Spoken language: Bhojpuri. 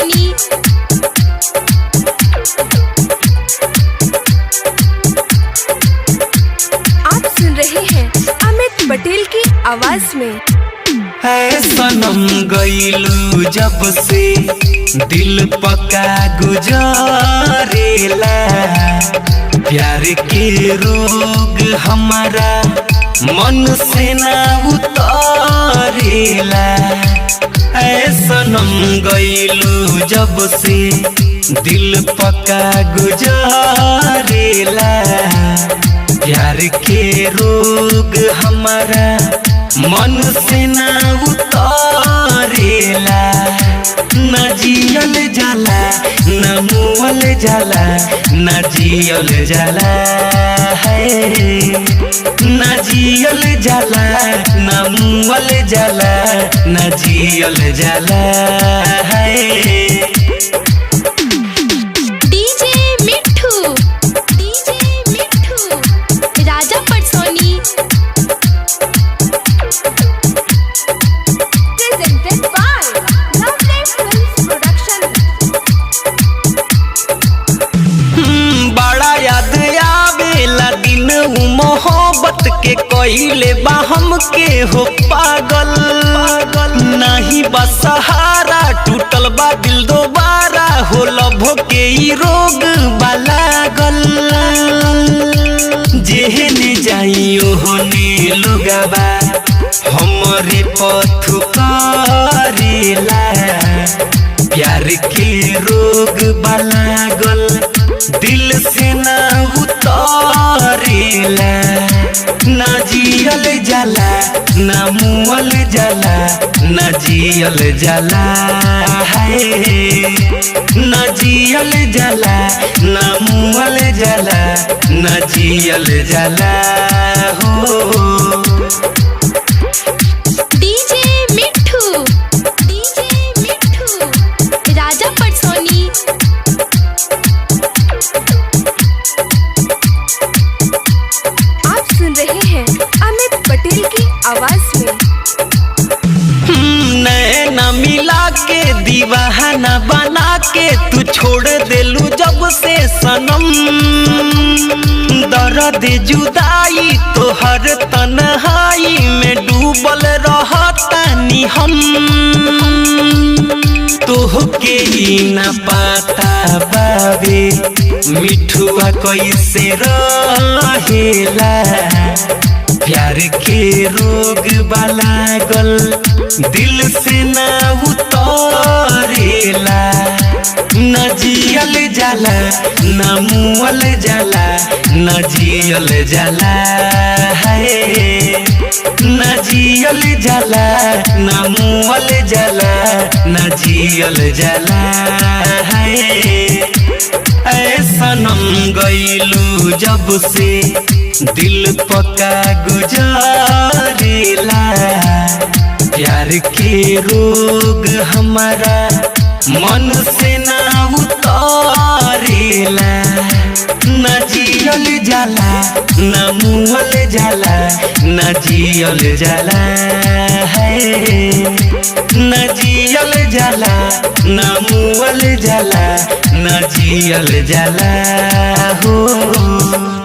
सोनी। आप सुन रहे हैं अमित पटेल की आवाज में। है सनम गइलू जब से दिल पका गुजरेला, प्यार के रोग हमारा मन से ना उतारेला। है सनम गइलू जब से दिल पका गुजरेला, प्यार के रोग हमारा मन से ना उतारेला। न जियल जाला न मुअल जाला, न जियल जाला है। न जियल जाला न मुअल जाला, न जियल जाला है। DJ Mithu Raja Patsoni. Presented by Lovely Films Production। बड़ा याद आवेला दिन मोहब्बत के कइले बा हमके हो पागल। नहीं बा सहारा टूटल बा दिल दोबारा, हो लभो के ई रोग बा लागल। जेहने जाइयो होने लुगाबा हमरे पथु करेला, प्यार के रोग बा लागल दिल से ना उतारेला। ना जियल जाला ना मुअल जाला, ना जियल जाला है। ना जियल जाला ना मुअल जाला, ना जियल जाला हो। डीजे मिठू राजा पटसोनी। आप सुन रहे हैं अमित पटेल की आवाज में। नैना मिला के दीवाना बना के तू छोड़ देलू जब से सनम। दर्द जुदाई तोहर तन्हाई में डूबल रहतानी हम। तोहके ही ना पता बाबे मिठुआ कैसे रहेला, प्यार के रोग बा लागल दिल से ना उतारेला। न जियल जाला न मुअल जाला, न जियल जाला है। न जियल जाला न मुअल जाला, न जियल जाला है। ऐ सनम गइलू जब से दिल पका गुजरेला, प्यार के रोग हमारा मन से ना उतारेला। न जियल जाला न मुअल जाला, न जियल जाला है। न जियल जाला न मुअल जाला, न जियल जाला हो।